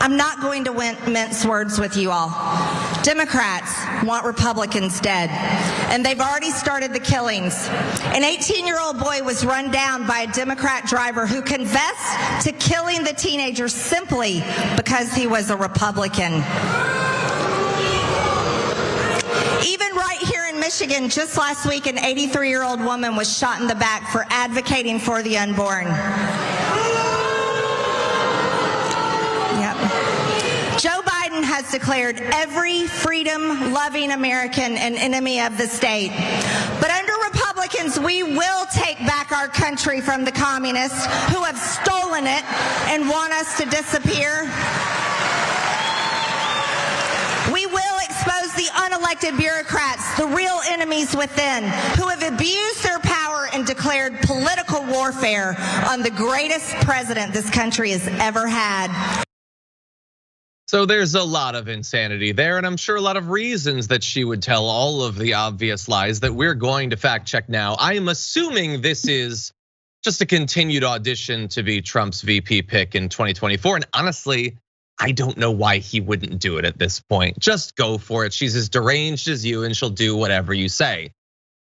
I'm not going to mince words with you all. Democrats want Republicans dead, and they've already started the killings. An 18-year-old boy was run down by a Democrat driver who confessed to killing the teenager simply because he was a Republican. Even right here in Michigan, just last week, an 83-year-old woman was shot in the back for advocating for the unborn. Joe Biden has declared every freedom-loving American an enemy of the state. But under Republicans, we will take back our country from the communists who have stolen it and want us to disappear. We will expose the unelected bureaucrats, the real enemies within, who have abused their power and declared political warfare on the greatest president this country has ever had. So there's a lot of insanity there, and I'm sure a lot of reasons that she would tell all of the obvious lies that we're going to fact check now. I am assuming this is just a continued audition to be Trump's VP pick in 2024. And honestly, I don't know why he wouldn't do it at this point. Just go for it. She's as deranged as you and she'll do whatever you say.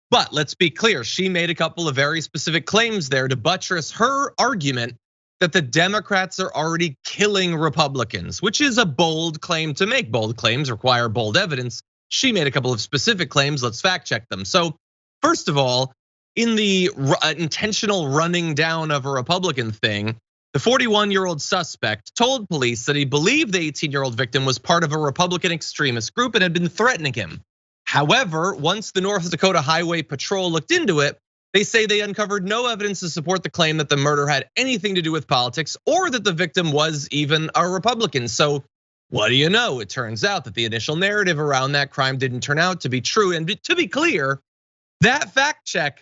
But let's be clear, she made a couple of very specific claims there to buttress her argument that the Democrats are already killing Republicans, which is a bold claim to make. Bold claims require bold evidence. She made a couple of specific claims. Let's fact check them. So first of all, in the intentional running down of a Republican thing, the 41-year-old suspect told police that he believed the 18-year-old victim was part of a Republican extremist group and had been threatening him. However, once the North Dakota Highway Patrol looked into it, they say they uncovered no evidence to support the claim that the murder had anything to do with politics or that the victim was even a Republican. So what do you know? It turns out that the initial narrative around that crime didn't turn out to be true. And to be clear, that fact check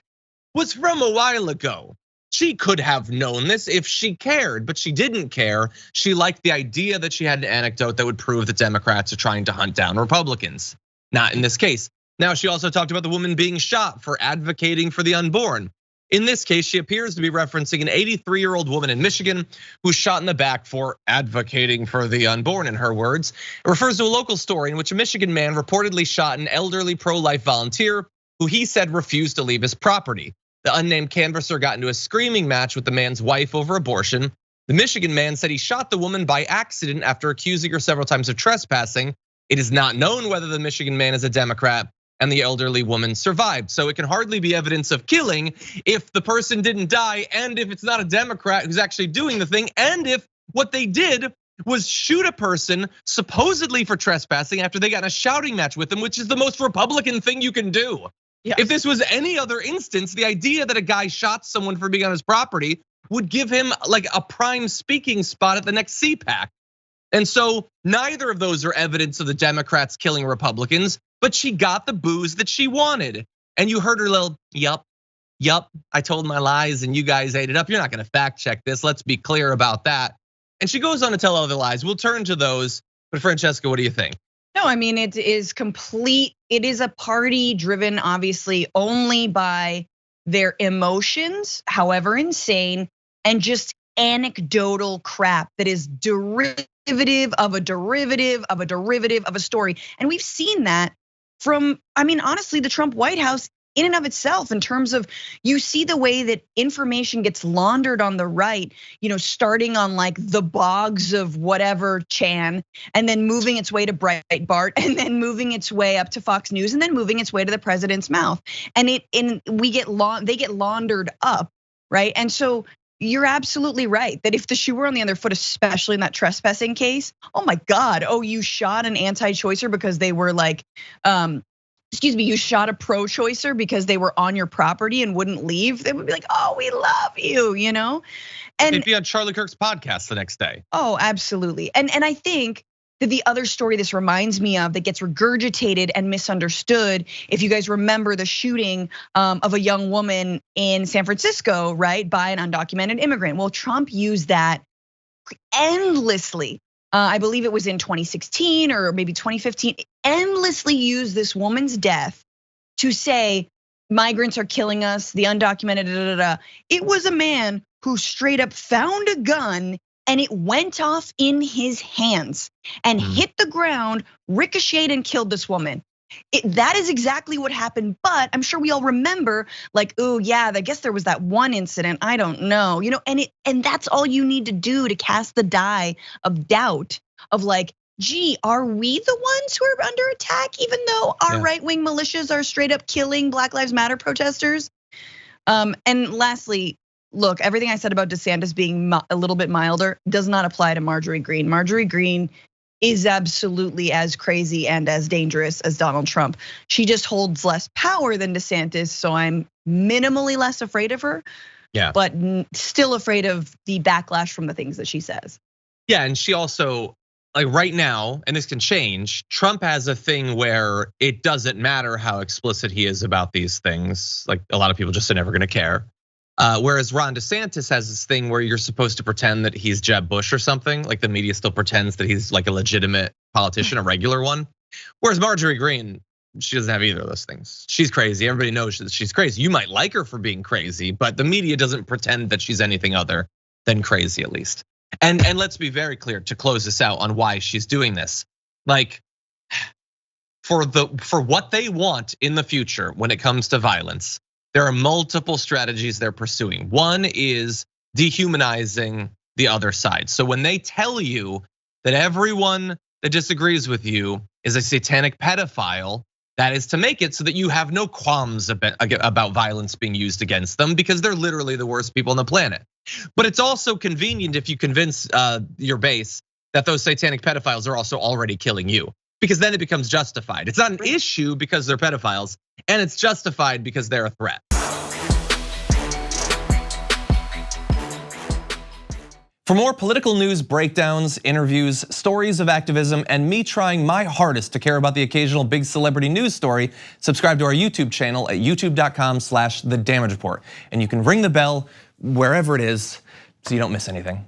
was from a while ago. She could have known this if she cared, but she didn't care. She liked the idea that she had an anecdote that would prove that Democrats are trying to hunt down Republicans. Not in this case. Now, she also talked about the woman being shot for advocating for the unborn. In this case, she appears to be referencing an 83-year-old woman in Michigan who's shot in the back for advocating for the unborn, in her words. It refers to a local story in which a Michigan man reportedly shot an elderly pro-life volunteer who he said refused to leave his property. The unnamed canvasser got into a screaming match with the man's wife over abortion. The Michigan man said he shot the woman by accident after accusing her several times of trespassing. It is not known whether the Michigan man is a Democrat, and the elderly woman survived. So it can hardly be evidence of killing if the person didn't die, and if it's not a Democrat who's actually doing the thing, and if what they did was shoot a person supposedly for trespassing after they got in a shouting match with them, which is the most Republican thing you can do. Yeah. If this was any other instance, the idea that a guy shot someone for being on his property would give him like a prime speaking spot at the next CPAC. And so neither of those are evidence of the Democrats killing Republicans, but she got the booze that she wanted. And you heard her little, yup, I told my lies and you guys ate it up. You're not gonna fact check this, let's be clear about that. And she goes on to tell other lies. We'll turn to those, but Francesca, what do you think? No, I mean, it is complete. It is a party driven, obviously, only by their emotions, however insane, and just anecdotal crap that is derivative of a derivative of a derivative of a story. And we've seen that from, I mean, honestly, the Trump White House in and of itself, in terms of, you see the way that information gets laundered on the right, starting on like the bogs of whatever Chan, and then moving its way to Breitbart, and then moving its way up to Fox News, and then moving its way to the president's mouth. And they get laundered up, right? And so you're absolutely right that if the shoe were on the other foot, especially in that trespassing case, oh my God, you shot an anti-choicer because they were like, you shot a pro-choicer because they were on your property and wouldn't leave, they would be like, oh, we love you, And they'd be on Charlie Kirk's podcast the next day. Oh, absolutely. And I think that the other story this reminds me of that gets regurgitated and misunderstood, if you guys remember the shooting of a young woman in San Francisco, right, by an undocumented immigrant. Well, Trump used that endlessly. I believe it was in 2016 or maybe 2015, endlessly used this woman's death to say migrants are killing us, the undocumented, It was a man who straight up found a gun and it went off in his hands and hit the ground, ricocheted and killed this woman. That is exactly what happened, but I'm sure we all remember, like, oh yeah, I guess there was that one incident, I don't know, and that's all you need to do to cast the die of doubt of like, gee, are we the ones who are under attack, even though our right-wing militias are straight up killing Black Lives Matter protesters? And lastly, look, everything I said about DeSantis being a little bit milder does not apply to Marjorie Greene. Marjorie Greene is absolutely as crazy and as dangerous as Donald Trump. She just holds less power than DeSantis, so I'm minimally less afraid of her. Yeah, but still afraid of the backlash from the things that she says. Yeah, and she also, like right now, and this can change, Trump has a thing where it doesn't matter how explicit he is about these things. Like a lot of people just are never gonna care. Whereas Ron DeSantis has this thing where you're supposed to pretend that he's Jeb Bush or something. Like the media still pretends that he's like a legitimate politician, a regular one. Whereas Marjorie Greene, she doesn't have either of those things. She's crazy, everybody knows that she's crazy. You might like her for being crazy, but the media doesn't pretend that she's anything other than crazy, at least. And let's be very clear to close this out on why she's doing this. Like for what they want in the future when it comes to violence, there are multiple strategies they're pursuing. One is dehumanizing the other side. So when they tell you that everyone that disagrees with you is a satanic pedophile, that is to make it so that you have no qualms about violence being used against them because they're literally the worst people on the planet. But it's also convenient if you convince your base that those satanic pedophiles are also already killing you, because then it becomes justified. It's not an issue because they're pedophiles, and it's justified because they're a threat. For more political news breakdowns, interviews, stories of activism, and me trying my hardest to care about the occasional big celebrity news story, subscribe to our YouTube channel at youtube.com/thedamagereport. And you can ring the bell wherever it is so you don't miss anything.